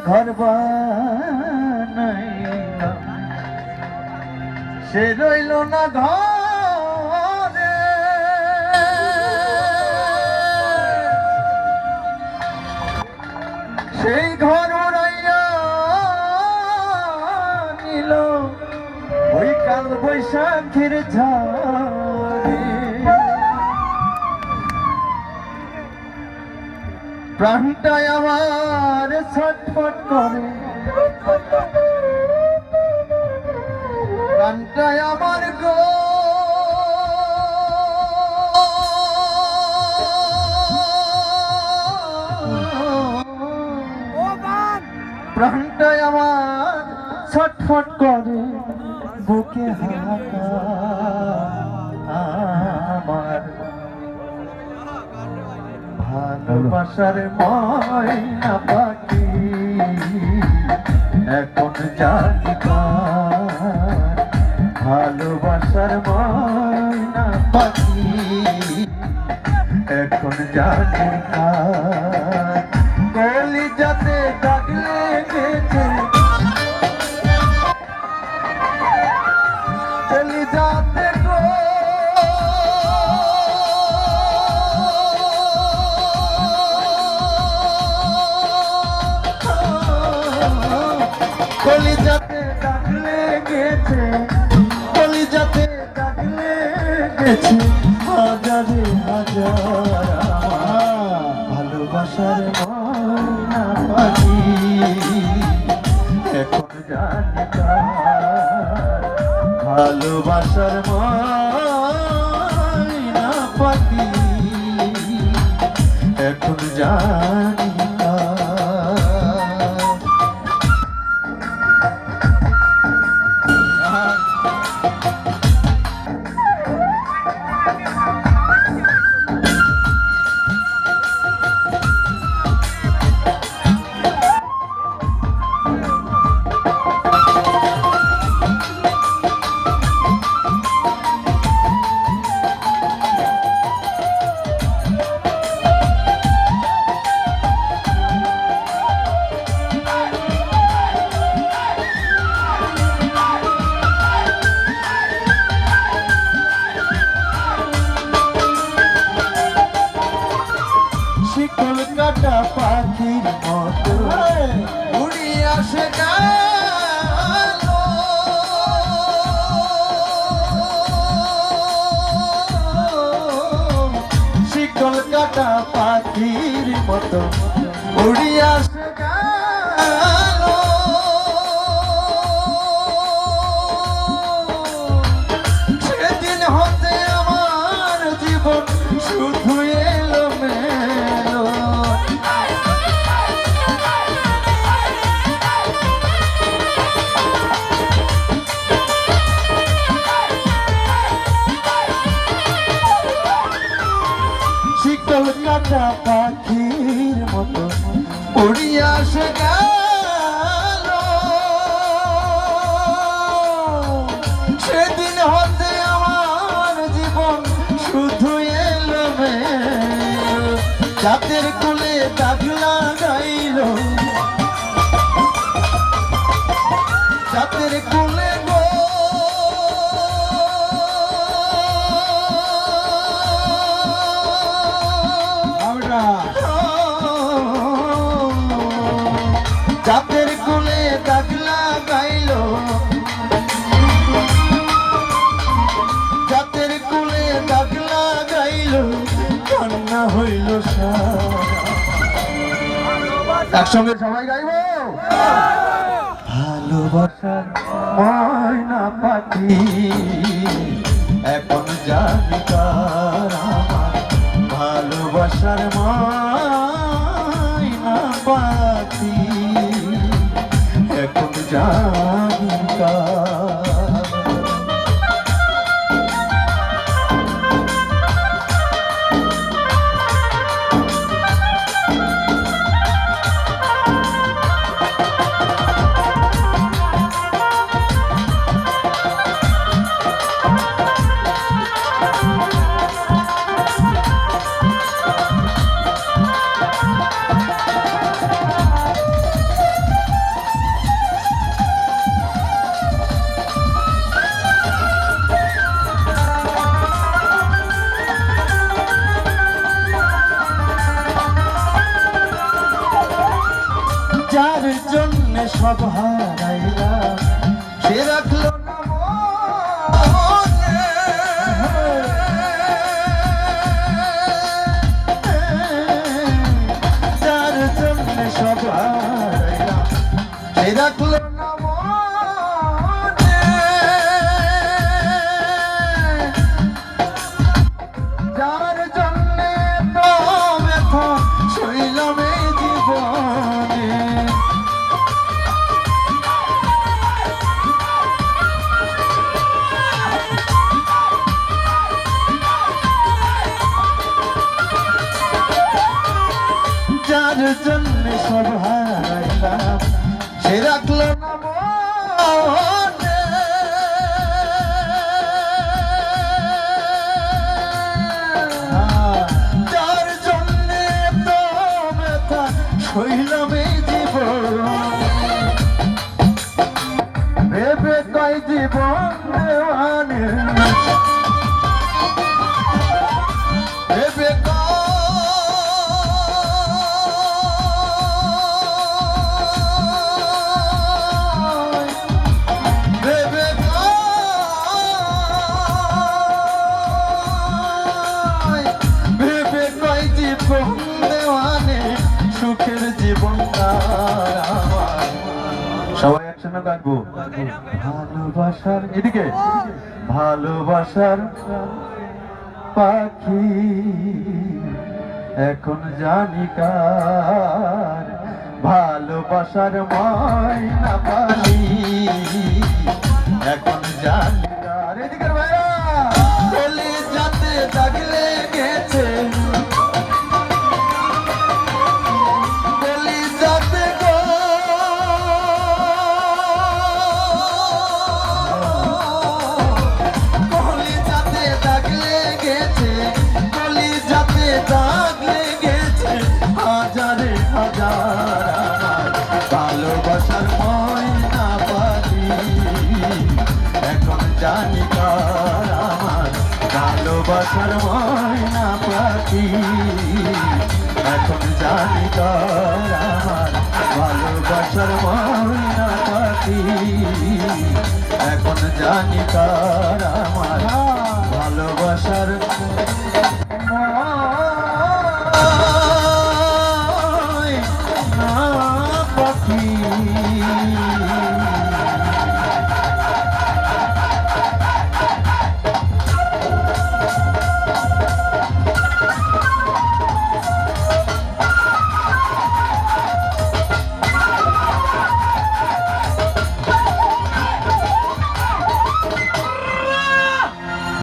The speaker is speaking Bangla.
ঘর বানাইলা সে রইল না ঘরে, সেই ঘর উড়াইয়া নিল ওই কাল বৈশাখের ঝড়ে। প্রাণটায় আমার ছটফট করে, প্রাণটায় আমার গো প্রাণটায় আমার ছটফট করে, বুকে হাহাকার আমার ভালোবাসার ময়না পাখি এখন জানি কার, ভালোবাসার ময়না পাখি এখন জানি কার। কলিজাতে দাগ লেগেছে, কলিজাতে গো কলিজাতে দাগ লেগেছে, কলিজাতে দাগ লেগেছে হাজারে হাজার ভালোবাসার ময়না পাখি এখন জানি কার, ভালোবাসার ময়না পাখি এখন জানি কার। শিকল কাটা পাখির মতো উড়িয়ে আসে গেল, শিকল কাটা পাখির মতো উড়িয়ে আসে গেল, সেদিন হতে আমার জীবন শুধু এলো মেলো। শিকল কাটা পাখির মতো উড়িয়ে আসে গেল, সেদিন হতে আমার জীবন শুধু এলো মেলো। জাতের কোলে দাগ লাগাইল, জাতের কোলে গো জাতের কোলে দাগ লাগাইল, জাতের কোলে দাগ লাগাইল কান্না হইল একসঙ্গে সবাই গাইব। ভালোবাসার ময়না পাখি এখন জানি কার, ভালোবাসার ময়না পাখি এখন জানি কার। যার জন্য সব হারাইলাম সে রাখলো না মনে। যার জন্য সব হারাইলাম সে রাখলো না মনে। যার জন্য তো ব্যথা সইলাম এই জীবনে। যার জন্য সব হারাইলাম সে রাখলো না মনে। যার জন্য তো ব্যথা সইলাম এই জীবন। ভেবে কয় জীবন দেওয়ানে ভেবে দেওয়ানে সুখের জীবন সবাই একসঙ্গে গাইবো। ভালোবাসার এদিকে ভালোবাসার পাখি এখন জানি কার। ভালোবাসার ময়না পাখি এখন জানি কার। এদিকে ভাইয়া বলি যাতে দাগ লেগেছে বলি যাতে গো বলি যাতে দাগ লেগেছে বলি যাতে দাগ লেগেছে হাজারে হাজার আমার ভালোবাসার ময়না পাখি এখন জানি কার। আমার ভালোবাসার ময়না পাখি এখন জানি কার। আমার ভালোবাসার ময়না পাখি এখন জানি কার। আমার ভালোবাসার ময়না পাখি।